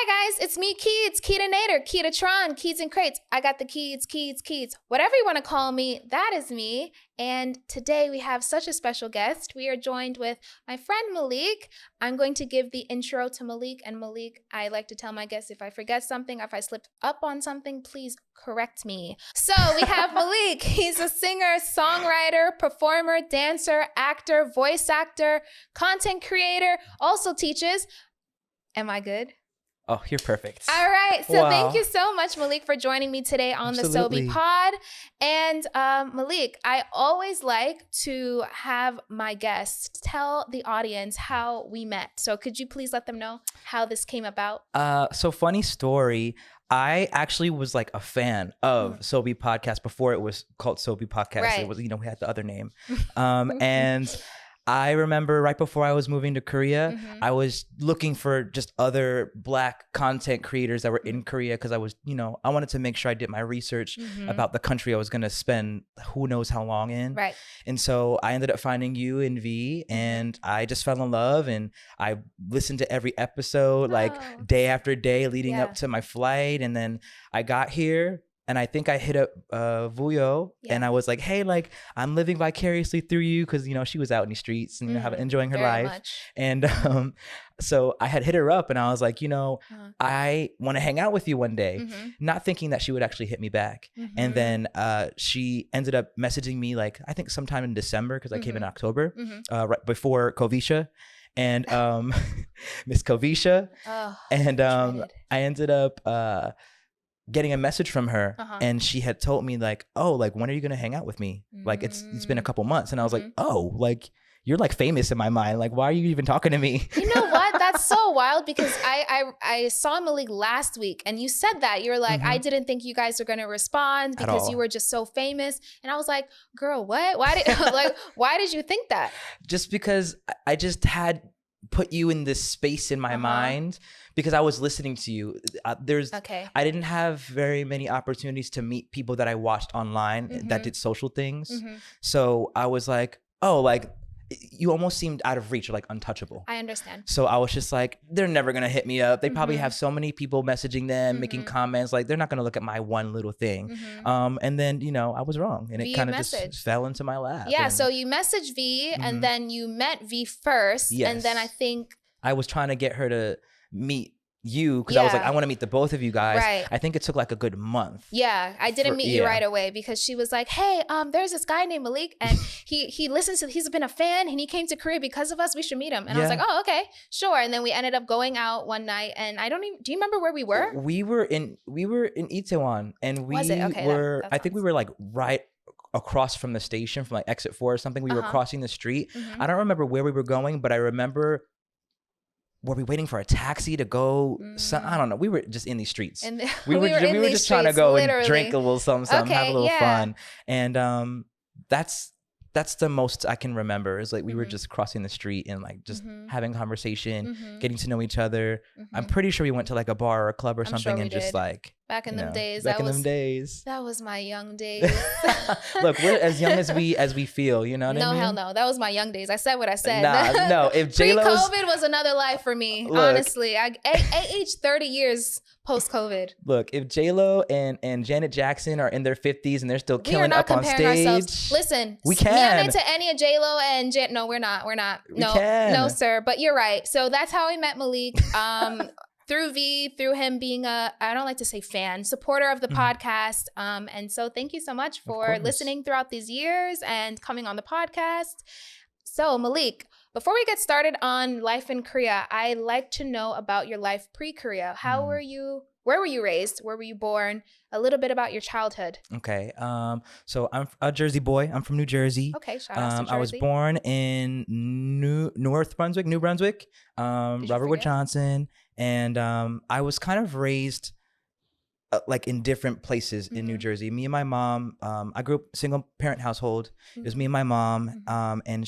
Hi guys, it's me, Keeds, Keetanator, Keetatron, Keeds and Crates. I got the Keeds, whatever you want to call me, that is me. And today we have such a special guest. We are joined with my friend Maleek. I'm going to give the intro to Maleek. And Maleek, I like to tell my guests if I forget something, if I slipped up on something, please correct me. So we have Maleek. He's a singer, songwriter, performer, dancer, actor, voice actor, content creator, also teaches. Am I good? Oh, you're perfect. All right. So Thank you so much, Maleek, for joining me today on the Sobe Pod. And Maleek, I always like to have my guests tell the audience how we met. So could you please let them know how this came about? So funny story. I actually was like a fan of Sobe Podcast before it was called Sobe Podcast. Right. It was, we had the other name. And I remember right before I was moving to Korea, I was looking for just other Black content creators that were in Korea because I was, I wanted to make sure I did my research about the country I was going to spend who knows how long in. Right. And so I ended up finding you in V, and I just fell in love, and I listened to every episode like day after day leading up to my flight. And then I got here. And I think I hit up Vuyo, and I was like, hey, like, I'm living vicariously through you because, she was out in the streets and enjoying her life. Much. And so I had hit her up, and I was like, I want to hang out with you one day, not thinking that she would actually hit me back. And then she ended up messaging me, like, I think sometime in December because I came in October, right before Kovisha. And Miss Kovisha. And I ended up getting a message from her, and she had told me like, oh, like, when are you gonna hang out with me? Like, it's been a couple months. And I was like, oh, like, you're like famous in my mind. Like, why are you even talking to me? You know what? That's so wild because I saw Maleek last week, and you said that you were like, I didn't think you guys were gonna respond because you were just so famous. And I was like, girl, what? Why did why did you think that? Just because I just had put you in this space in my mind because I was listening to you. I didn't have very many opportunities to meet people that I watched online that did social things. So I was like, oh, like, you almost seemed out of reach or like untouchable. I understand. So I was just like, they're never gonna hit me up. They probably have so many people messaging them, making comments. Like, they're not gonna look at my one little thing. And then, I was wrong, and it kind of just fell into my lap. Yeah. So you messaged V, and then you met V first, and then I think I was trying to get her to meet you because I was like, I want to meet the both of you guys. Right. I think it took like a good month. Yeah, I didn't meet you right away because she was like, hey, there's this guy named Maleek, and he listens to, he's been a fan, and he came to Korea because of us. We should meet him. And I was like, oh, okay, sure. And then we ended up going out one night, and I don't even, do you remember where we were? We were in Itaewon, and we were, I think we were like right across from the station, from like exit 4 or something. We were crossing the street. I don't remember where we were going, but I remember, were we waiting for a taxi to go? I don't know. We were just in these streets. And we were just trying to go and drink a little something, have a little fun. And that's the most I can remember is like we were just crossing the street and like just having conversation, getting to know each other. I'm pretty sure we went to like a bar or a club or something and just like back in them days. Back in them days. That was my young days. Look, we're as young as we feel, you know what I mean? No, hell no. That was my young days. I said what I said. No, if J-Lo pre-COVID was another life for me, honestly. I aged 30 years post-COVID. Look, if J-Lo and Janet Jackson are in their 50s and they're still killing up on stage. Ourselves. Listen, we can. Me to any of J-Lo and no, we're not. No, sir. But you're right. So that's how I met Maleek. Through V, through him being I don't like to say fan, supporter of the podcast. And so thank you so much for listening throughout these years and coming on the podcast. So Maleek, before we get started on life in Korea, I like to know about your life pre-Korea. How were you? Where were you raised? Where were you born? A little bit about your childhood. Okay. So I'm a Jersey boy. I'm from New Jersey. Okay, shout out to Jersey. I was born in New Brunswick, Robert Wood Johnson. And I was kind of raised like in different places in New Jersey. Me and my mom, I grew up single parent household. It was me and my mom, and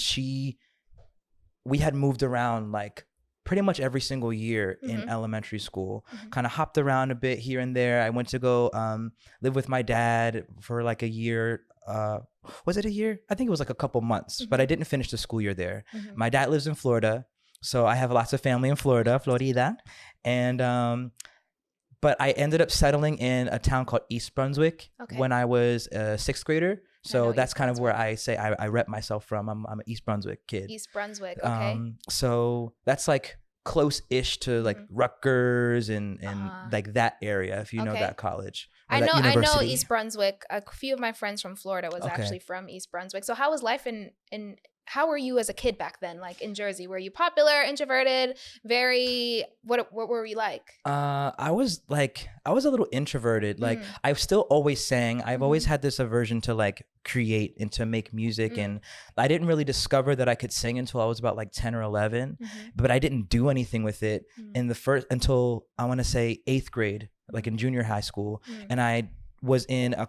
we had moved around like pretty much every single year in elementary school. Kind of hopped around a bit here and there. I went to go live with my dad for like a year. Was it a year? I think it was like a couple months, but I didn't finish the school year there. My dad lives in Florida. So I have lots of family in Florida, and but I ended up settling in a town called East Brunswick when I was a sixth grader. So that's kind of where I say I rep myself from. I'm an East Brunswick kid. East Brunswick, okay. So that's like close-ish to like Rutgers and like that area, if you know that college. I know East Brunswick. A few of my friends from Florida was actually from East Brunswick. So how was life in how were you as a kid back then, like in Jersey? Were you popular, introverted, very, what were you like? I was a little introverted. Like I've still always sang. I've always had this aversion to like create and to make music. And I didn't really discover that I could sing until I was about like 10 or 11, but I didn't do anything with it until I want to say 8th grade, like in junior high school. And I was in a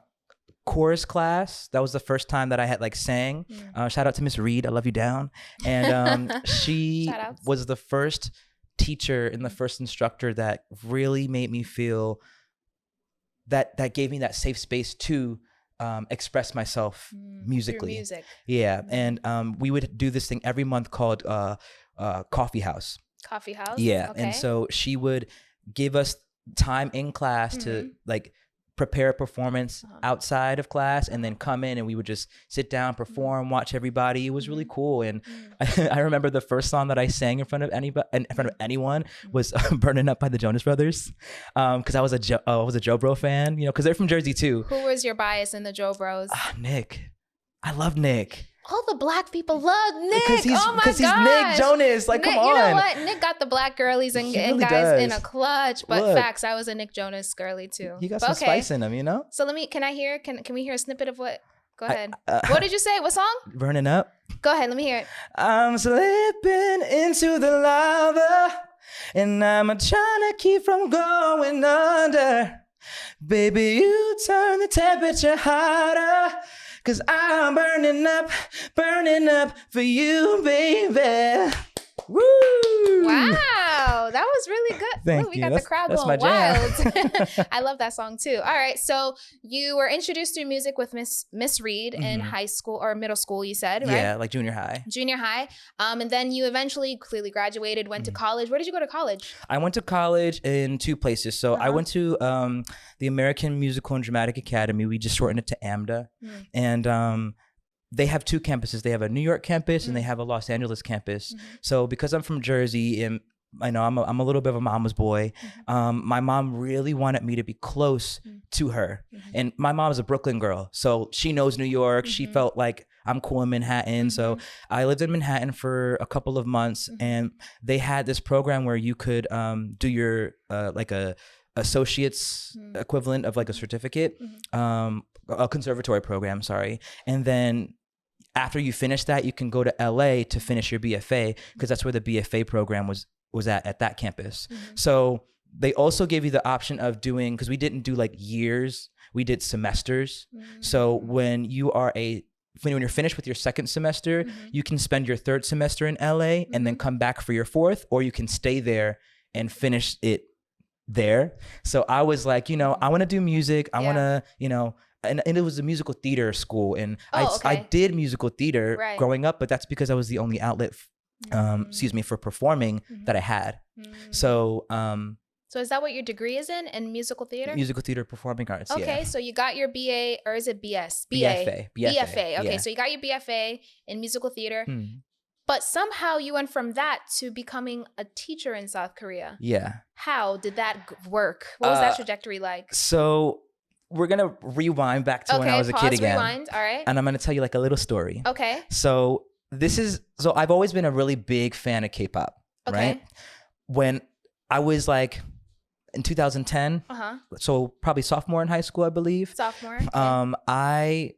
chorus class. That was the first time that I had like sang. Shout out to Miss Reed, I love you down. And she was the first teacher and the first instructor that really made me feel that gave me that safe space to express myself musically. Music. Yeah. And we would do this thing every month called Coffee House. Coffee House? Yeah. Okay. And so she would give us time in class to like prepare a performance outside of class and then come in and we would just sit down, perform, watch everybody. It was really cool. And I remember the first song that I sang in front of anyone was Burning Up by the Jonas Brothers. Cause I was a Joe Bro fan, you know, cause they're from Jersey too. Who was your bias in the Joe Bros? Nick. I love Nick. All the black people love Nick. Because he's Nick Jonas. Like, Nick, come on. You know what? Nick got the black girlies and really guys does. in a clutch. But Look, facts, I was a Nick Jonas girly too. He got some spice in him, you know? So can we hear a snippet of what? Go ahead. What did you say? What song? Burning Up. Go ahead. Let me hear it. I'm slipping into the lava and I'm trying to keep from going under. Baby, you turn the temperature hotter. Cause I'm burning up for you, baby. Woo! Wow, that was really good. Thank Look, you. We got the crowd going wild. I love that song too. All right, so you were introduced to music with Miss Reed in high school or middle school, you said, right? Yeah, like junior high. Junior high. And then you eventually clearly graduated, went to college. Where did you go to college? I went to college in 2 places. So I went to the American Musical and Dramatic Academy. We just shortened it to AMDA. And they have 2 campuses. They have a New York campus and they have a Los Angeles campus. So because I'm from Jersey and I know I'm a little bit of a mama's boy, my mom really wanted me to be close to her. And my mom's a Brooklyn girl, so she knows New York. She felt like I'm cool in Manhattan. So I lived in Manhattan for a couple of months and they had this program where you could do your like a associate's equivalent of like a certificate, a conservatory program, sorry. And then after you finish that, you can go to LA to finish your BFA because that's where the BFA program was at that campus. So they also gave you the option of doing, because we didn't do like years, we did semesters. So when you're finished with your second semester, you can spend your 3rd semester in LA and then come back for your 4th, or you can stay there and finish it there. So I was like, you know, I want to do music. I want to, you know, and it was a musical theater school. And I did musical theater growing up, but that's because I was the only outlet, for performing that I had. So, so is that what your degree is in musical theater? Musical theater performing arts. Okay, yeah. So you got your BA, or is it BS? BFA. Okay, yeah. So you got your BFA in musical theater. But somehow you went from that to becoming a teacher in South Korea. Yeah. How did that work? What was that trajectory like? So we're going to rewind back to when I was a kid again. Rewind. All right. And I'm going to tell you like a little story. Okay. So I've always been a really big fan of K-pop, right? When I was like in 2010, so probably sophomore in high school, I believe. Sophomore. Okay. I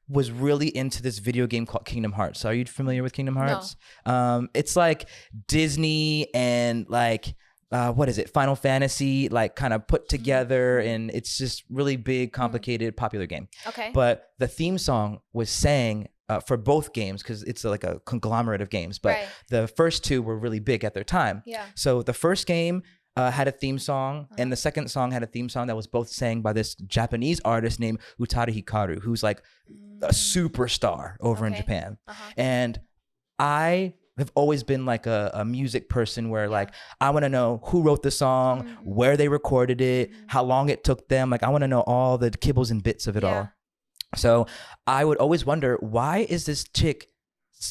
was really into this video game called Kingdom Hearts. Are you familiar with Kingdom Hearts? No. It's like Disney and like, what is it? Final Fantasy, like kind of put together, and it's just really big, complicated, popular game. Okay. But the theme song was sang for both games because it's like a conglomerate of games. But the first 2 were really big at their time. Yeah. So the first game had a theme song, and the second song had a theme song that was both sang by this Japanese artist named Utada Hikaru, who's like a superstar over in Japan. And I have always been like a music person where like I want to know who wrote the song, where they recorded it, how long it took them. Like I want to know all the kibbles and bits of it all. So I would always wonder, why is this chick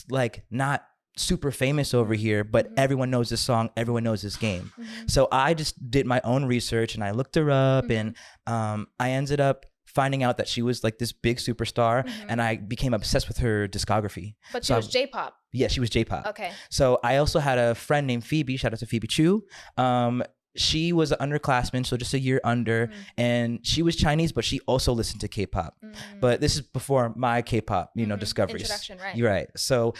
like not super famous over here, but everyone knows this song, everyone knows this game. So I just did my own research and I looked her up and I ended up finding out that she was like this big superstar and I became obsessed with her discography. But she was J-pop. Yeah, she was J-pop. Okay. So I also had a friend named Phoebe, shout out to Phoebe Chu. She was an underclassman, so just a year under, and she was Chinese, but she also listened to K-pop. But this is before my K-pop, discoveries. Introduction, right. You're right. So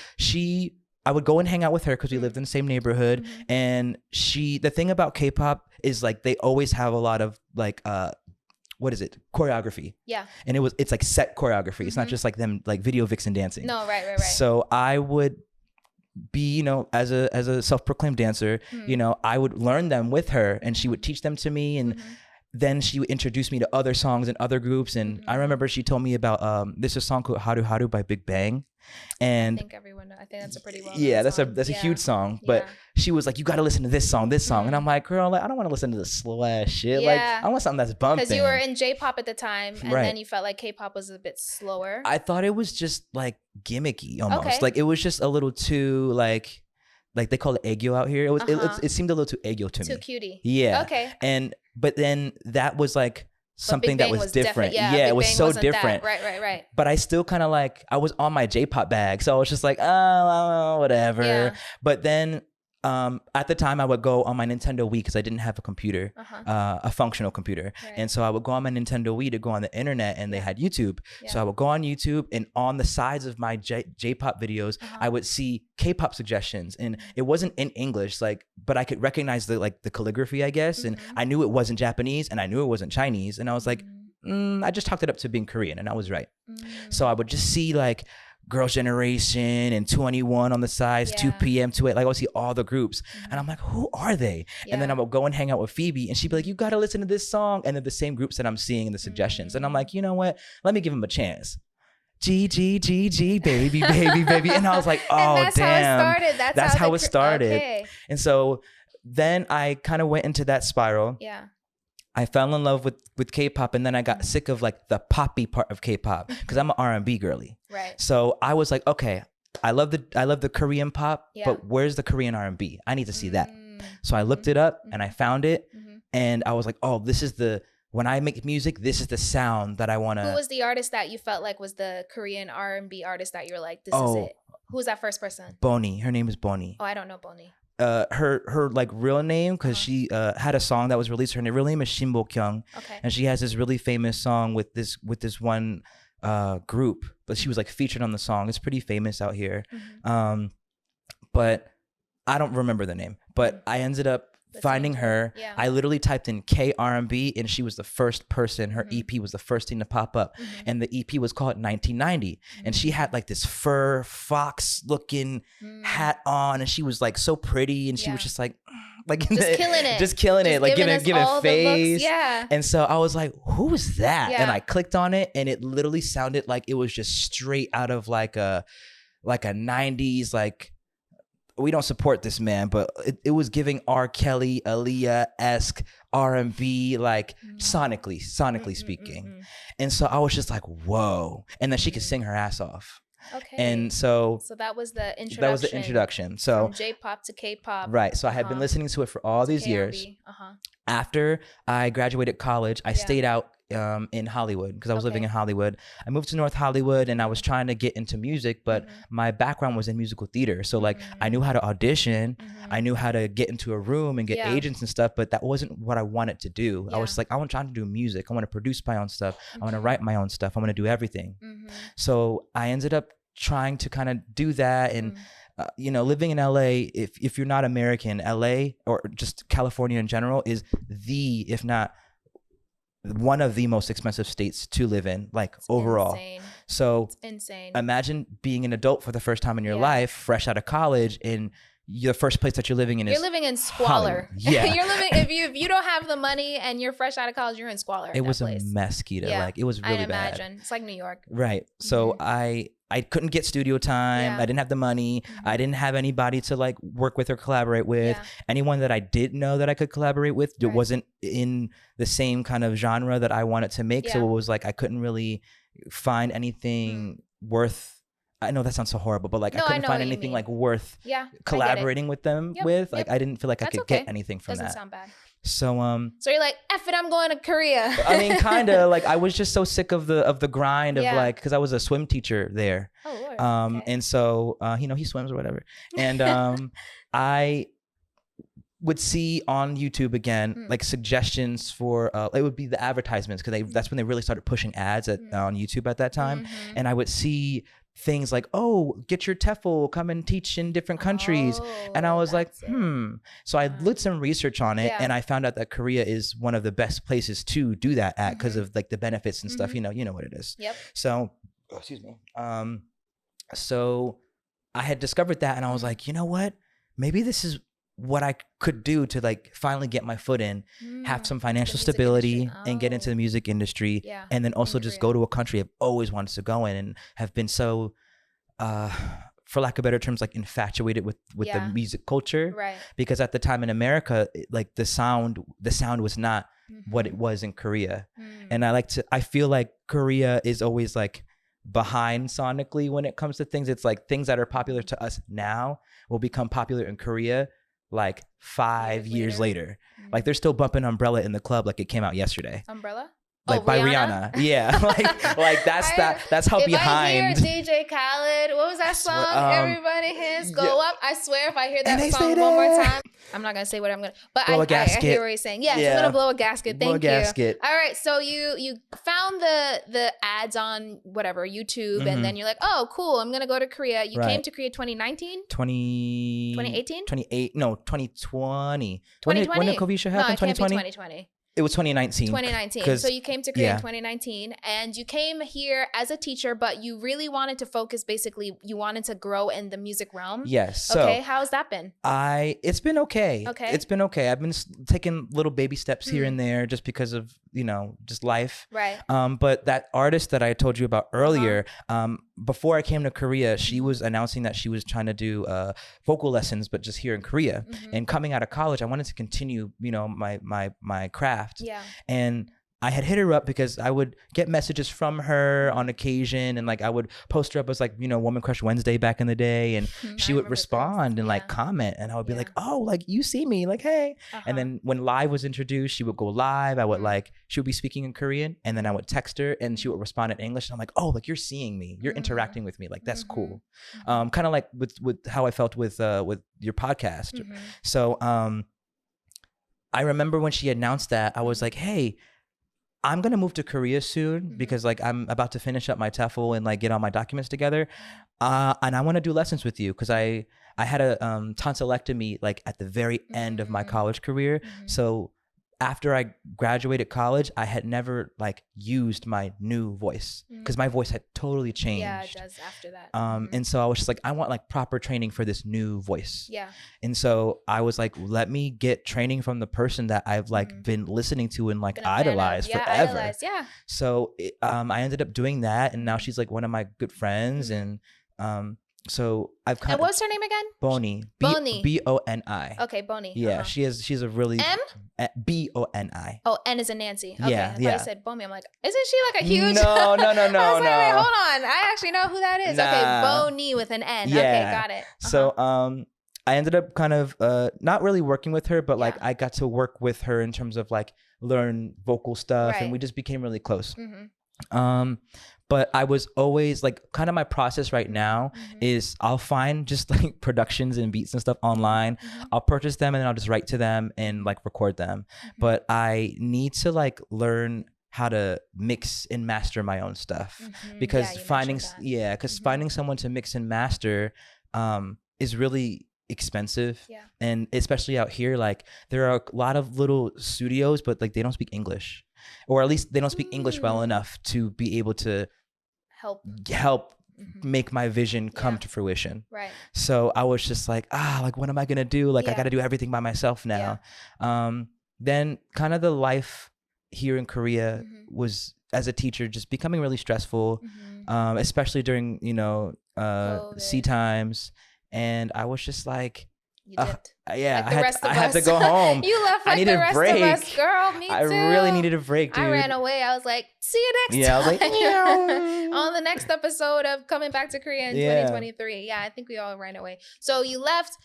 I would go and hang out with her because we lived in the same neighborhood. And the thing about K-pop is like they always have a lot of like choreography. Yeah. And it's like set choreography. It's not just like them like video vixen dancing. No, right. So I would be, as a self-proclaimed dancer, I would learn them with her and she would teach them to me, and then she would introduce me to other songs and other groups. And I remember she told me about this is a song called Haru Haru by Big Bang. And I think that's a pretty well that's a huge song. But she was like, you got to listen to this song. And I'm like, girl, like, I don't want to listen to the slow ass shit. Like I want something that's bumping. Because you were in J-pop at the time, and then you felt like K-pop was a bit slower. I thought it was just like gimmicky almost. Okay. Like it was just a little too like they call it aegyo out here. It seemed a little too aegyo to me. Too cutie. Yeah. Okay. But then that was like something that was different. Yeah, it was so different. Right. But I still kind of like, I was on my J-pop bag. So I was just like, oh, whatever. Yeah. But then at the time I would go on my Nintendo Wii because I didn't have a computer, a functional computer. Right. And so I would go on my Nintendo Wii to go on the internet, and they had YouTube. Yeah. So I would go on YouTube, and on the sides of my J-pop videos, I would see K-pop suggestions, and it wasn't in English, but I could recognize the calligraphy, I guess. And I knew it wasn't Japanese, and I knew it wasn't Chinese. And I was like, I just talked it up to being Korean, and I was right. So I would just see like Girls' Generation and 2NE1 on the sides, 2PM, 2 8. Like I would see all the groups, and I'm like, who are they? And then I would go and hang out with Phoebe, and she'd be like, you got to listen to this song. And they're the same groups that I'm seeing in the suggestions. And I'm like, you know what? Let me give them a chance. G, baby. And I was like, oh, that's damn. How it started. That's how it started. Okay. And so then I kind of went into that spiral. Yeah. I fell in love with K-pop, and then I got sick of like the poppy part of K-pop because I'm an R&B girly. Right. So I was like, okay, I love the Korean pop, but where's the Korean R&B? I need to see that. So I looked it up and I found it, and I was like, oh, when I make music, this is the sound that I want to. Who was the artist that you felt like was the Korean R&B artist that you were like, this is it? Who was that first person? Bonnie. Her name is Bonnie. Oh, I don't know Bonnie. Her like real name, because she had a song that was released. Her real name is Shin Bo-kyung. Okay. And she has this really famous song with this one group, but she was like featured on the song. It's pretty famous out here. But I don't remember the name. But I ended up finding her. Yeah. I literally typed in K R&B, and she was the first person. Her EP was the first thing to pop up, and the EP was called 1990. And she had like this fur fox looking hat on, and she was like so pretty, and she was just like just killing it, like giving face. Yeah. And so I was like, who is that? Yeah. And I clicked on it, and it literally sounded like it was just straight out of like a 90s like. We don't support this man, but it was giving R. Kelly, Aaliyah-esque R&B, like sonically speaking. And so I was just like, whoa. And then she could sing her ass off. Okay. And so that was the introduction. That was the introduction. So from J-pop to K-pop. Right. So I had been listening to it for all these years. After I graduated college, I stayed out in Hollywood because I was living in Hollywood. I moved to North Hollywood, and I was trying to get into music, but my background was in musical theater. So like I knew how to audition, I knew how to get into a room and get agents and stuff, but that wasn't what I wanted to do. I was like, I want to try to do music. I want to produce my own stuff. I want to write my own stuff. I want to do everything. So I ended up trying to kind of do that. And living in LA, if you're not American, LA or just California in general is if not one of the most expensive states to live in, like it's overall. Insane. So it's insane. Imagine being an adult for the first time in your life, fresh out of college, and the first place that you're living in is living in squalor. Yeah. You're living if you don't have the money and you're fresh out of college, you're in squalor. It was a mess, Keita. Like it was really bad. I imagine. It's like New York. Right. So I I couldn't get studio time. I didn't have the money. I didn't have anybody to like work with or collaborate with. Anyone that I did know that I could collaborate with wasn't in the same kind of genre that I wanted to make. So it was like I couldn't really find anything worth. I know that sounds so horrible, but like I couldn't find anything like worth collaborating with them with. Like I didn't feel like I could get anything from that. Doesn't sound bad. So so you're like, F it, I'm going to Korea. I mean, kind of like I was just so sick of the grind of like, because I was a swim teacher there. Oh Lord. And so he swims or whatever. And I would see on YouTube again like suggestions for it would be the advertisements, because that's when they really started pushing ads on YouTube at that time. And I would see things like, oh, get your TEFL, come and teach in different countries. And I was like, So I did some research on it, and I found out that Korea is one of the best places to do that at, because of like the benefits and stuff. You know what it is. So, excuse me. So I had discovered that, and I was like, you know what? Maybe this is what I could do to like finally get my foot in, have some financial stability, and get into the music industry. And then also just go to a country I've always wanted to go in, and have been so, for lack of better terms, like infatuated with the music culture. Right. Because at the time in America, like the sound was not what it was in Korea. And I feel like Korea is always like behind sonically when it comes to things. It's like things that are popular to us now will become popular in Korea like 5 years later. Like they're still bumping Umbrella in the club like it came out yesterday. Umbrella? Like by Rihanna. Yeah. like that's how behind. If I hear DJ Khaled, what was that song? Everybody hands go up. I swear if I hear that song one more time, I'm not gonna say what I'm gonna, but I hear what you're saying. Yes, I'm gonna blow a gasket. Thank you. All right, so you found the ads on whatever YouTube, and then you're like, oh cool, I'm gonna go to Korea. You came to Korea 2019? 2018? 2020. When did Kovisha happen? No, it can't be 2020. It was 2019. 2019. So you came to Korea in 2019, and you came here as a teacher, but you really wanted to focus, basically, you wanted to grow in the music realm. Yes. So okay, how's that been? It's been okay. Okay. It's been okay. I've been taking little baby steps here and there just because of, just life. Right. But that artist that I told you about earlier, before I came to Korea, she was announcing that she was trying to do vocal lessons, but just here in Korea. And coming out of college, I wanted to continue, my craft. Yeah. And I had hit her up because I would get messages from her on occasion, and like I would post her up as like, Woman Crush Wednesday back in the day, and she would respond and like comment, and I would be like, oh, like you see me, like, hey. And then when live was introduced, she would go live. I would she would be speaking in Korean, and then I would text her and she would respond in English, and I'm like, oh, like you're seeing me, you're interacting with me, like that's cool. Kind of like with how I felt with your podcast. So I remember when she announced that, I was like, hey, I'm going to move to Korea soon because like I'm about to finish up my TEFL and like get all my documents together. And I want to do lessons with you because I had a tonsillectomy like at the very end of my college career. So after I graduated college, I had never like used my new voice because my voice had totally changed. Yeah, it does after that. And so I was just like, I want like proper training for this new voice. Yeah. And so I was like, let me get training from the person that I've like been listening to and like idolized forever. So I ended up doing that, and now she's like one of my good friends, and so I've kind of. And what's her name again? Boni. Boni. Boni. Okay, Boni. Yeah, she's a really Boni. Oh, N is in Nancy. Okay, yeah, I thought you said Boni. I'm like, isn't she like a huge? No. I was like, wait, hold on. I actually know who that is. Okay, Boni with an N. Yeah. Okay, got it. So I ended up kind of not really working with her, but like I got to work with her in terms of like learn vocal stuff, and we just became really close. But I was always like, kind of my process right now is I'll find just like productions and beats and stuff online. I'll purchase them and then I'll just write to them and like record them. But I need to like learn how to mix and master my own stuff because finding someone to mix and master is really expensive. And especially out here, like there are a lot of little studios, but like they don't speak English. Or at least they don't speak English well enough to be able to help make my vision come to fruition. Right. So I was just like, like what am I gonna do? Like I gotta do everything by myself now. Then kind of the life here in Korea was, as a teacher, just becoming really stressful. especially during, C times. And I was just like, yeah, like I had to go home. You left like the rest of us, girl. Me too. I really needed a break, dude. I ran away. I was like, see you next time. Yeah, I was like, on the next episode of Coming Back to Korea in 2023. Yeah, I think we all ran away. So you left.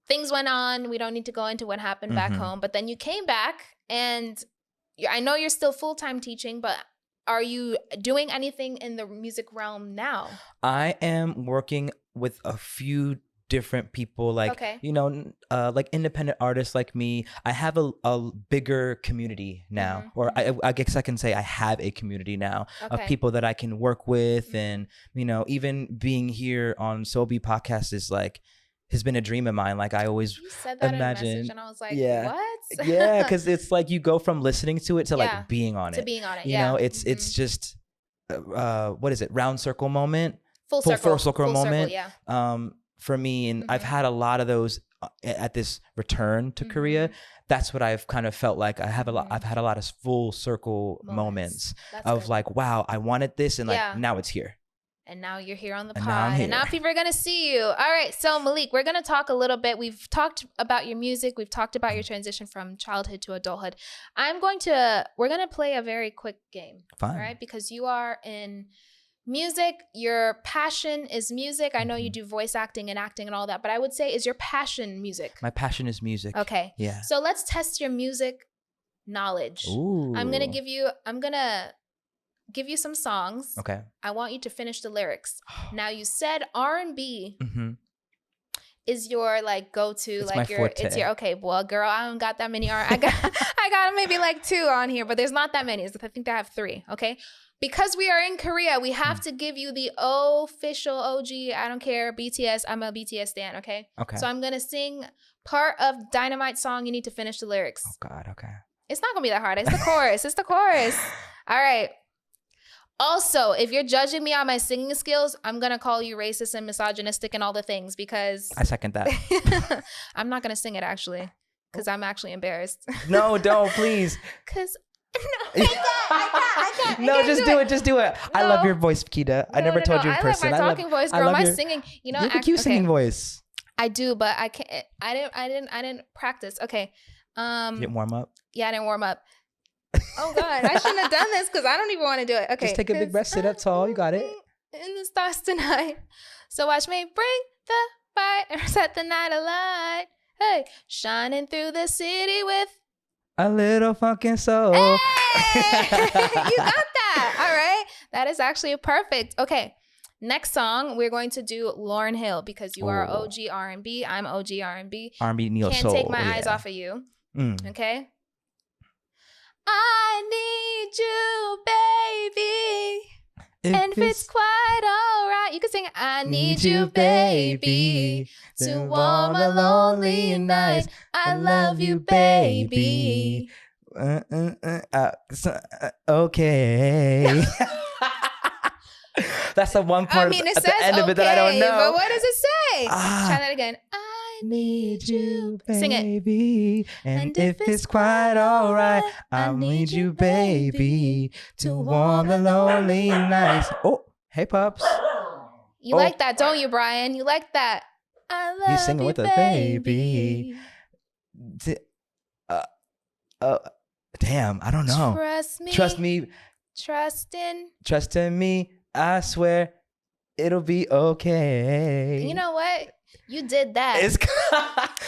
Things went on. We don't need to go into what happened back home. But then you came back, and I know you're still full-time teaching, but are you doing anything in the music realm now? I am working with a few different people, like like independent artists like me. I have a bigger community now, or I guess I can say I have a community now of people that I can work with, and even being here on Sobi podcast is like has been a dream of mine. Like I always said that imagine, in a message, and I was like, what? Yeah, because it's like you go from listening to it to like being on it. It's just what is it? Round circle moment, full circle moment. For me, and I've had a lot of those at this return to Korea. That's what I've kind of felt like. I've had a lot of full circle moments of good. Like, wow, I wanted this, and like now it's here. And now you're here on the pod, and now people are gonna see you. All right, so Maleek, we're gonna talk a little bit. We've talked about your music. We've talked about your transition from childhood to adulthood. We're gonna play a very quick game. Fine. All right, because you are in music, your passion is music. I know you do voice acting and acting and all that, but I would say, is your passion music? My passion is music. Okay. Yeah. So let's test your music knowledge. Ooh. I'm gonna give you some songs. Okay. I want you to finish the lyrics. Now you said R&B is your like go-to, it's like my forte. It's your okay. Well, girl, I don't got that many I got maybe like 2 on here, but there's not that many. I think I have 3. Okay. Because we are in Korea, we have to give you the official OG. I don't care. BTS. I'm a BTS stan. Okay. Okay. So I'm gonna sing part of Dynamite song. You need to finish the lyrics. Oh God. Okay. It's not gonna be that hard. It's the chorus. It's the chorus. All right. Also, if you're judging me on my singing skills, I'm gonna call you racist and misogynistic and all the things, because I second that. I'm not gonna sing it actually, because I'm actually embarrassed. No, don't, please. Because I can't. No, just do it. No. I love your voice, Kida. I never told you in person. I like my talking voice, girl. My singing, you have a cute singing voice. I do, but I can't. I didn't practice. Okay. You didn't warm up? Yeah, I didn't warm up. Oh God, I shouldn't have done this because I don't even want to do it. Okay. Just take a big breath, sit up tall. You got it. In the stars tonight. So watch me bring the fire and set the night alight. Hey, shining through the city with a little fucking soul. Hey! You got that. All right. That is actually perfect. Okay. Next song, we're going to do Lauryn Hill, because you are OG R&B. I'm OG R&B. R&B neo Can't soul. take my eyes off of you. Okay. I need you, baby. And if it's quite all right, you can sing I need you, baby, to warm a lonely night. I love you, baby. Okay. That's the one part at the end of it that I don't know. But what does it say? Try that again. I need you, baby. Sing it. And if it's quite all right, I need you, baby, to warm the lonely nights. Oh, hey, Pops. You like that, don't you, Brian? You like that? I love He's singing you, with us, baby. Damn, I don't know. Trust me. Trust in me. I swear it'll be okay. You know what? You did that.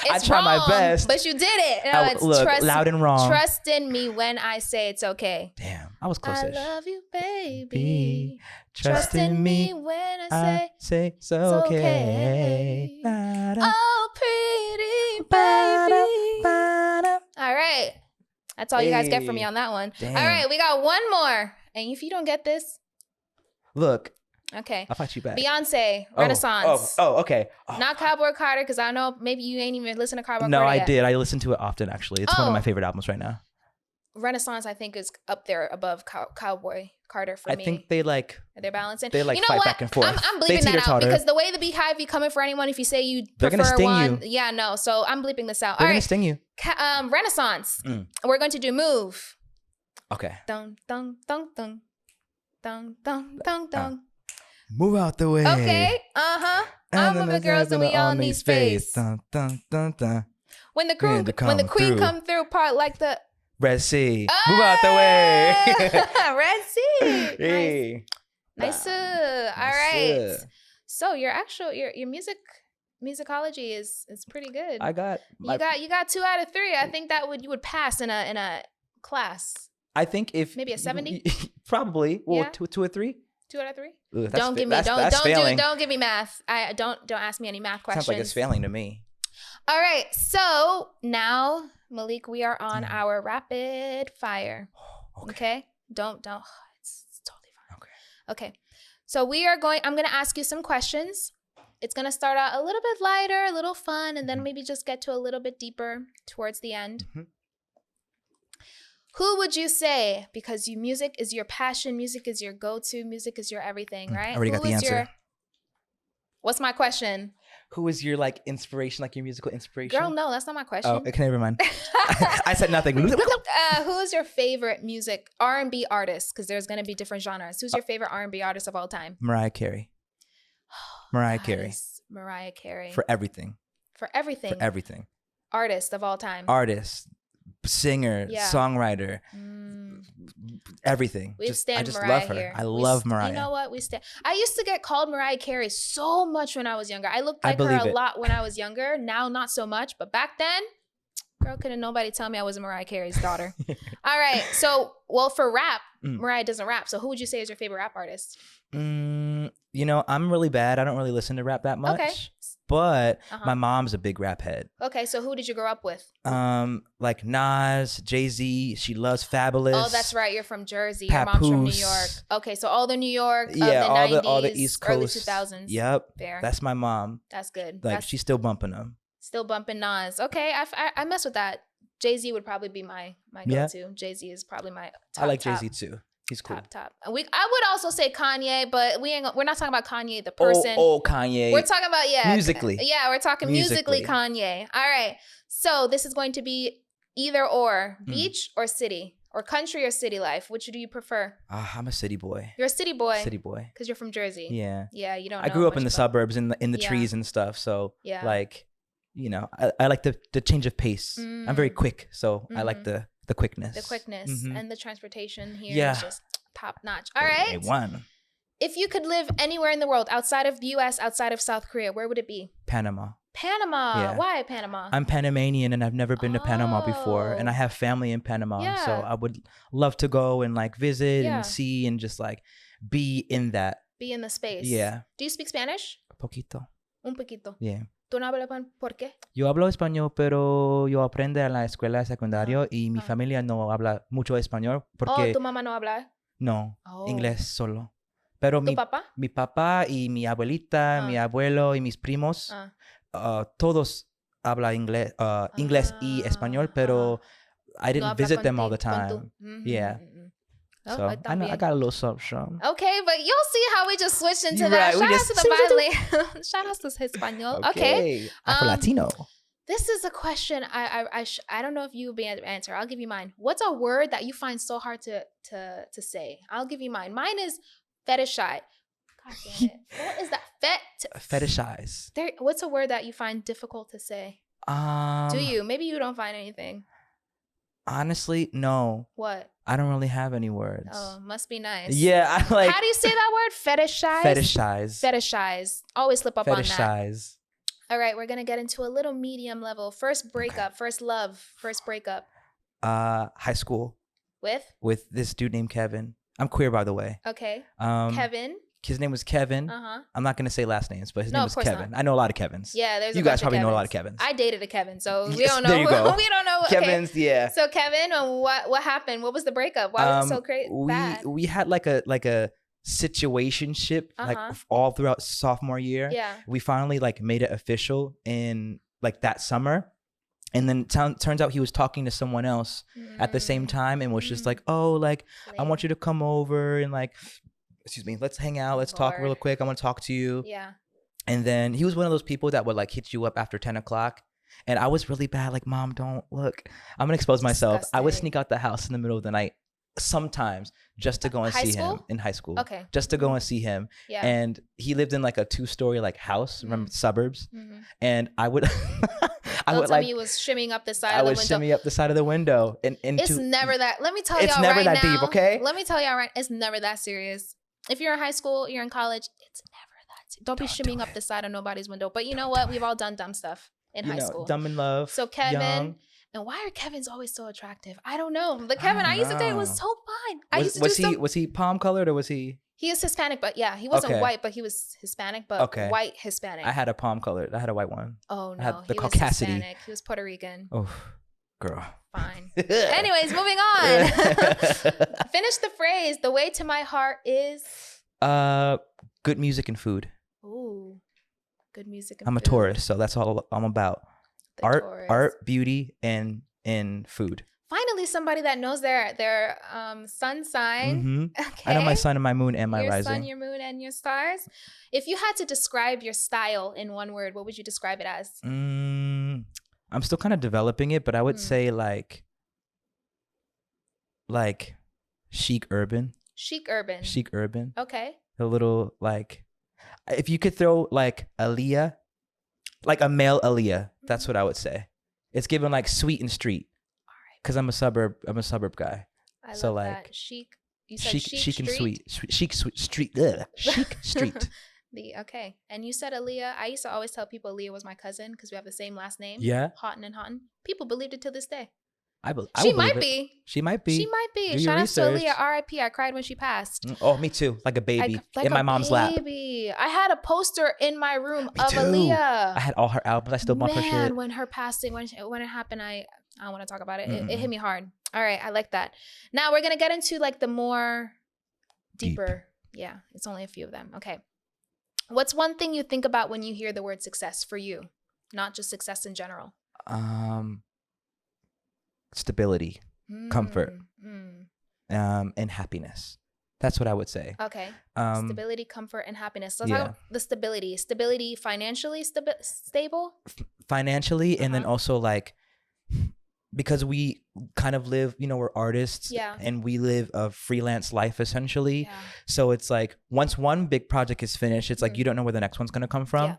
I try my best. But you did it. No, look, loud and wrong. Trust in me when I say it's okay. Damn, I was close-ish. I love you, baby. Trust in me when I say it's okay. Oh, pretty baby. All right. That's all you guys get from me on that one. Damn. All right, we got one more. And if you don't get this, look. Okay. I'll fight you back. Beyonce, Renaissance. Okay. Not Cowboy Carter, because I know maybe you ain't even listened to Cowboy Carter. No, I did. I listen to it often, actually. It's one of my favorite albums right now. Renaissance, I think, is up there above Cowboy Carter for me. I think they're balancing. They fight back and forth. I'm bleeping that out because the way the Beehive be coming for anyone, if you say you prefer sting one, you. Yeah, no. So I'm bleeping this out. They're gonna sting you. Renaissance. We're going to do Move. Okay. Dun dun dun dun dun dun dun dun. Move out the way. Okay. I'm moving girls and we all need space. Dun, dun, dun, dun. When the queen come through, part like the Red Sea. Move out the way. Red Sea. Hey. Nice. All right. So your musicology is pretty good. I got you got 2 out of 3. I think you would pass in a class. I think if maybe a 70. Probably. Well, 2 or 3. 2 out of 3. Ooh, don't give me math. Don't ask me any math questions. Sounds like it's failing to me. All right. So now, Maleek, we are on our rapid fire. Okay. Don't. It's totally fine. Okay. So I'm going to ask you some questions. It's going to start out a little bit lighter, a little fun, and then maybe just get to a little bit deeper towards the end. Mm-hmm. Who would you say, because music is your passion, music is your go-to, music is your everything, right? I already got the answer. What's my question? Who is your inspiration, your musical inspiration? Girl, no, that's not my question. Oh, okay, never mind. I said nothing. Who is your favorite music R&B artist? Because there's going to be different genres. Who's your favorite R&B artist of all time? Mariah Carey. Mariah Carey. Mariah Carey. For everything. For everything. For everything. Artist of all time. Artist. Singer, songwriter, everything. I just Mariah love her. Here. I love Mariah. You know what? I used to get called Mariah Carey so much when I was younger. I looked like her a lot when I was younger. Now, not so much. But back then, girl, couldn't nobody tell me I was Mariah Carey's daughter. All right. So, for rap, Mariah doesn't rap. So who would you say is your favorite rap artist? I'm really bad. I don't really listen to rap that much. Okay. But my mom's a big rap head. Okay, so who did you grow up with? Like Nas, Jay-Z. She loves Fabulous. Oh, that's right. You're from Jersey. Your mom's from New York. Okay, so all the New York of the 90s, all the East Coast, early 2000s. Yep. Fair. That's my mom. That's good. She's still bumping them. Still bumping Nas. Okay, I mess with that. Jay-Z would probably be my go-to. Yeah. Jay-Z is probably my top. I like Jay-Z too. He's cool. Top. I would also say Kanye, but we're not talking about Kanye the person. Oh, Kanye. We're talking about musically. Yeah, we're talking musically Kanye. All right. So this is going to be either or, beach or city, or country or city life. Which do you prefer? I'm a city boy. You're a city boy. City boy. Because you're from Jersey. Yeah. Yeah, you don't. I grew up in the suburbs, in the trees and stuff. So I like the change of pace. I'm very quick, so I like the quickness. The quickness and the transportation here is just top notch. All right. A1. If you could live anywhere in the world, outside of the U.S., outside of South Korea, where would it be? Panama. Yeah. Why Panama? I'm Panamanian and I've never been to Panama before. And I have family in Panama. Yeah. So I would love to go and visit and see and just be in that. Be in the space. Yeah. Do you speak Spanish? Poquito. Un poquito. Yeah. ¿Tú no hablas por qué? Yo hablo español, pero yo aprendo en la escuela secundaria y mi familia no habla mucho español porque... ¿Tu mamá no habla? No, inglés solo. Pero ¿Tu papá? Mi papá y mi abuelita, mi abuelo y mis primos, todos hablan inglés y español, pero I didn't visit them all the time. Yeah. So I got a little something. Okay, but you'll see how we just switched into that. Shout out to the bilingual. Shout out to Espanol. Okay. Afro-Latino. This is a question I don't know if you'll be able to answer. I'll give you mine. What's a word that you find so hard to say? I'll give you mine. Mine is fetishize. God damn it. What is that? Fetishize. What's a word that you find difficult to say? Do you? Maybe you don't find anything. Honestly, no. What? I don't really have any words. Oh, must be nice. Yeah, I like. How do you say that word? Fetishize? Fetishize. Fetishize. Always slip up on that. Fetishize. All right, we're going to get into a little medium level. First breakup, first love, first breakup. High school. With? With this dude named Kevin. I'm queer, by the way. Okay. Kevin. His name was Kevin. I'm not going to say last names, but his name was Kevin. Not. I know a lot of Kevins. Yeah, there's you guys probably know a lot of Kevins. I dated a Kevin, so we yes, don't know. There you go. We don't know. Kevins, okay. Yeah. So Kevin, what happened? What was the breakup? Why was it so crazy? We had like a situationship all throughout sophomore year. Yeah. We finally made it official in that summer. And then turns out he was talking to someone else at the same time and was just I want you to come over and excuse me, let's hang out, let's talk real quick. I want to talk to you. Yeah. And then he was one of those people that would hit you up after 10 o'clock. And I was really bad. Mom, don't look. I'm going to expose myself. I would sneak out the house in the middle of the night sometimes just to go and see him in high school. Okay. Just to go and see him. Yeah. And he lived in like a 2-story like house, remember, suburbs. And I would Don't tell me you was shimmying up the side of the window. I would shimmy up the side of the window. It's never that. Let me tell y'all right now. It's never that deep, okay? Let me tell y'all right. It's never that serious. If you're in high school, you're in college, it's never that serious. Don't be shimmying up the side of nobody's window. But you know what? We've all done dumb stuff in high school. Dumb in love. So Kevin... young. And why are Kevins always so attractive? I don't know. The Kevin I used to date was so fun. Was he palm colored or was he? He is Hispanic, but yeah, he wasn't white, but he was Hispanic, but white Hispanic. I had a palm colored. I had a white one. Oh no, I had the he caucasity. was Hispanic. He was Puerto Rican. Oh, girl. Fine. Anyways, moving on. Finish the phrase. The way to my heart is. Good music and food. Ooh, good music and food. I'm a tourist, so that's all I'm about. Art, beauty, and food. Finally, somebody that knows their sun sign. Okay. I know my sun and my moon and my rising. Your sun, your moon, and your stars. If you had to describe your style in one word, what would you describe it as? I'm still kind of developing it, but I would say like chic urban. Chic urban. Chic urban. Okay. A little like, if you could throw like Aaliyah. Like a male Aaliyah, that's what I would say. It's given like sweet and street, because I'm a suburb guy. I love that. Chic. You said chic and sweet. Chic street. Ugh. Chic street. Okay. And you said Aaliyah. I used to always tell people Aaliyah was my cousin because we have the same last name. Yeah. Houghton and Houghton. People believed it to this day. She might be. She might be. Shout out to Aaliyah. R.I.P. I cried when she passed. Oh, me too. Like a baby in my mom's lap. I had a poster in my room me of too. Aaliyah. I had all her albums. I still bought her shit. Man, when her passing, when it happened, I don't want to talk about it. It hit me hard. All right, I like that. Now we're gonna get into like the more deeper. Yeah, it's only a few of them. Okay. What's one thing you think about when you hear the word success for you? Not just success in general. Stability, comfort, and happiness. That's what I would say. Okay. Stability, comfort, and happiness. Let's talk about the stability. Stability financially stable? Financially, and then also like, because we kind of live, we're artists, and we live a freelance life essentially. Yeah. So it's like, once one big project is finished, it's like you don't know where the next one's going to come from. Yeah.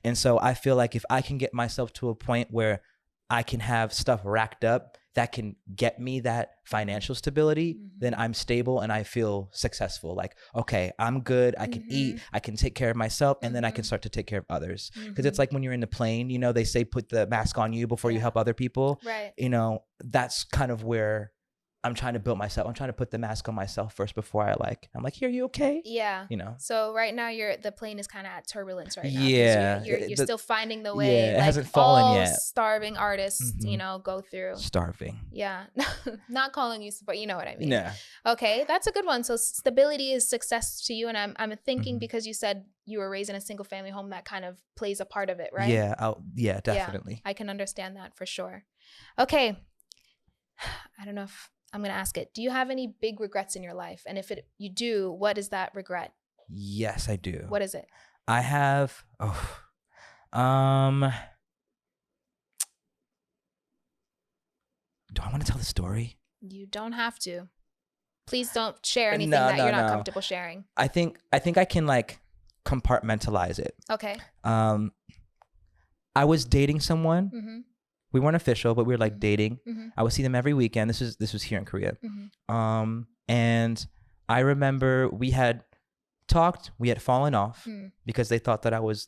And so I feel like if I can get myself to a point where I can have stuff racked up that can get me that financial stability, then I'm stable and I feel successful. Like, okay, I'm good. I can eat. I can take care of myself, and then I can start to take care of others. Because it's like when you're in the plane, they say put the mask on you before you help other people. Right. That's kind of where I'm trying to build myself. I'm trying to put the mask on myself first before I'm like, here, you okay? Yeah. So right now the plane is kind of at turbulence right now. Yeah. You're still finding the way. Yeah, it hasn't fallen yet. Starving artists, go through. Starving. Yeah. Not calling you, but you know what I mean. Yeah. Okay, that's a good one. So stability is success to you, and I'm thinking because you said you were raised in a single family home, that kind of plays a part of it, right? Yeah. Definitely. Yeah, I can understand that for sure. Okay. I don't know if I'm going to ask it. Do you have any big regrets in your life? And if you do, what is that regret? Yes, I do. What is it? I have, do I want to tell the story? You don't have to. Please don't share anything that you're not comfortable sharing. I think I can like compartmentalize it. Okay. I was dating someone. We weren't official, but we were like dating. I would see them every weekend. This was here in Korea. And I remember we had talked, we had fallen off because they thought that I was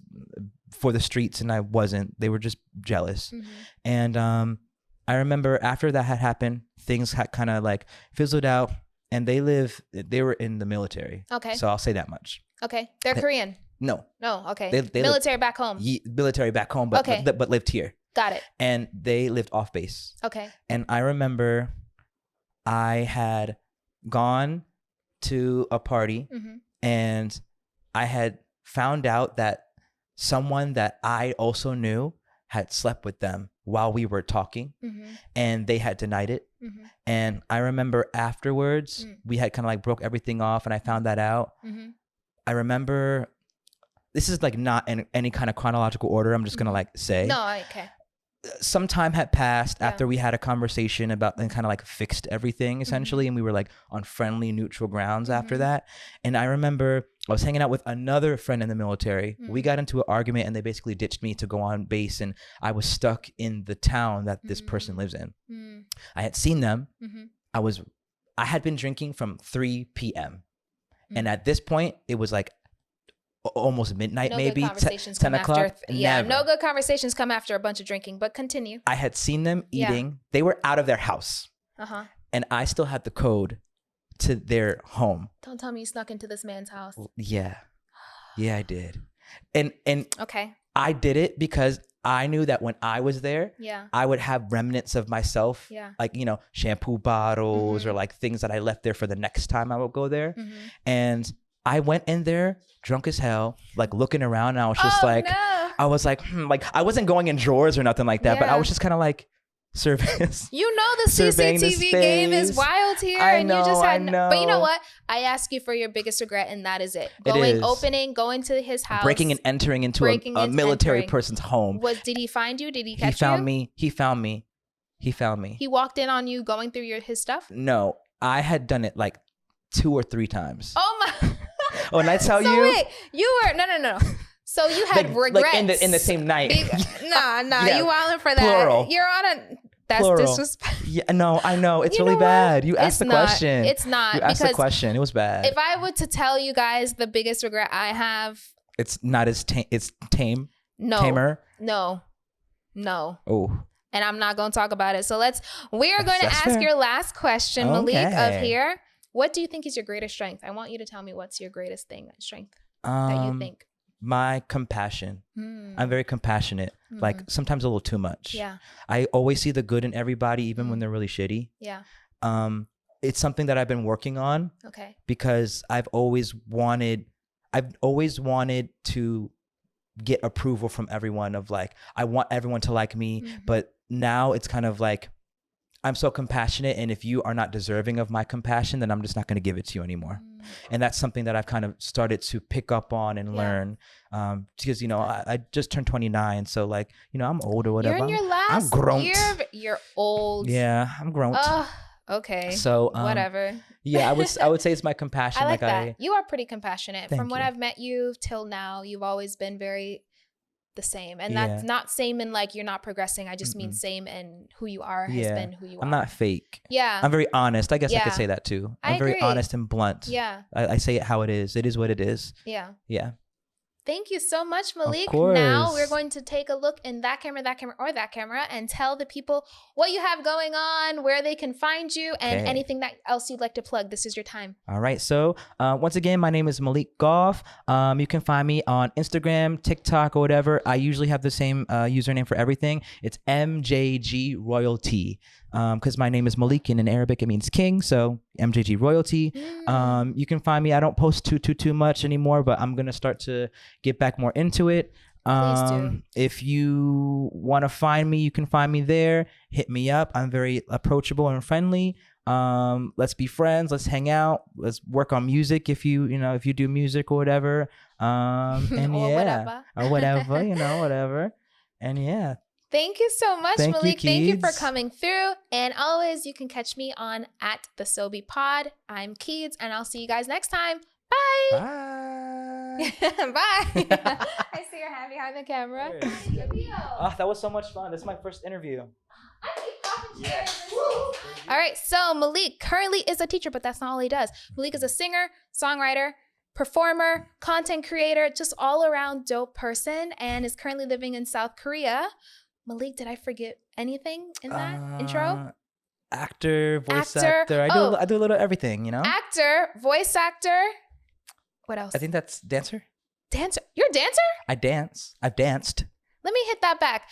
for the streets and I wasn't. They were just jealous. And I remember after that had happened, things had kind of like fizzled out, and they were in the military. Okay. So I'll say that much. Okay. They're Korean. No. Okay. They military back home. Military back home, but lived here. Got it. And they lived off base. Okay. And I remember I had gone to a party and I had found out that someone that I also knew had slept with them while we were talking, and they had denied it. And I remember afterwards, we had kind of like broke everything off, and I found that out. I remember, this is like not in any kind of chronological order. I'm just going to like say. No, okay. some time had passed after we had a conversation about and kind of like fixed everything essentially. And we were like on friendly, neutral grounds after that. And I remember I was hanging out with another friend in the military. We got into an argument and they basically ditched me to go on base. And I was stuck in the town that this person lives in. I had seen them. I had been drinking from 3 p.m. And at this point, it was like almost midnight, maybe 10 o'clock. No good conversations come after a bunch of drinking, but continue. I had seen them eating. They were out of their house. And I still had the code to their home. Don't tell me you snuck into this man's house. Yeah, I did. And okay, I did it because I knew that when I was there, I would have remnants of myself, like, you know, shampoo bottles or like things that I left there for the next time I would go there. And I went in there drunk as hell, like looking around, and I was just I was like, I wasn't going in drawers or nothing like that, but I was just kind of like, service. You know the CCTV game is wild here, and you just had. But you know what? I ask you for your biggest regret, and that is it. Going to his house, breaking and entering into a military person's home. Did he find you? Did he catch you? He found me. He walked in on you going through his stuff? No, I had done it like 2 or 3 times. Oh my. Oh, and I tell you. Wait, you were no. So you had regrets like in the same night. Nah, you wildin' for that. Plural. You're on a. That's plural. Disrespectful. Yeah, no, I know. It's really bad. You asked the question. It's not. You asked the question. It was bad. If I were to tell you guys the biggest regret I have. It's not as tame. It's tame. No. Tamer. No. Oh. And I'm not going to talk about it. So we are going to ask your last question, Maleek, of here. What do you think is your greatest strength? I want you to tell me what's your greatest strength that you think. My compassion. I'm very compassionate, like sometimes a little too much. Yeah. I always see the good in everybody, even when they're really shitty. Yeah. It's something that I've been working on. Okay. Because I've always wanted to get approval from everyone of like, I want everyone to like me, but now it's kind of like, I'm so compassionate, and if you are not deserving of my compassion, then I'm just not going to give it to you anymore. And that's something that I've kind of started to pick up on and learn, because, you know, I just turned 29, so like, you know, I'm old or whatever. You're in your last year. You're old. Yeah, I'm grown. Okay. So whatever. Yeah, I would say it's my compassion. I like that. You are pretty compassionate. From what I've met you till now, you've always been very the same, and that's not same in like you're not progressing. I just mean same in who you are has been who you are. I'm not fake. Yeah, I'm very honest. I guess I could say that too. I'm very honest and blunt. Yeah, I say it how it is. It is what it is. Yeah. Thank you so much, Maleek. Now we're going to take a look in that camera, or that camera, and tell the people what you have going on, where they can find you, and anything that else you'd like to plug. This is your time. All right. So once again, my name is Maleek Goff. You can find me on Instagram, TikTok, or whatever. I usually have the same username for everything. It's MJG Royalty. Because my name is Maleek, and in Arabic it means king, so MJG Royalty. You can find me. I don't post too much anymore, but I'm gonna start to get back more into it. Please do. If you want to find me, you can find me there. Hit me up. I'm very approachable and friendly. Let's be friends. Let's hang out. Let's work on music if you do music or whatever. And or whatever, whatever. And thank you so much, Maleek. Thank you for Keeds. coming through. And always, you can catch me on @thesobipod. I'm Keeds, and I'll see you guys next time. Bye. Bye. I see you're happy behind the camera. Oh, that was so much fun. This is my first interview. I keep popping chairs. All right, so Maleek currently is a teacher, but that's not all he does. Maleek is a singer, songwriter, performer, content creator, just all around dope person, and is currently living in South Korea. Maleek, did I forget anything in that intro? Actor, voice actor. I do a little everything, Actor, voice actor. What else? I think that's dancer. Dancer. You're a dancer? I dance. I've danced. Let me hit that back.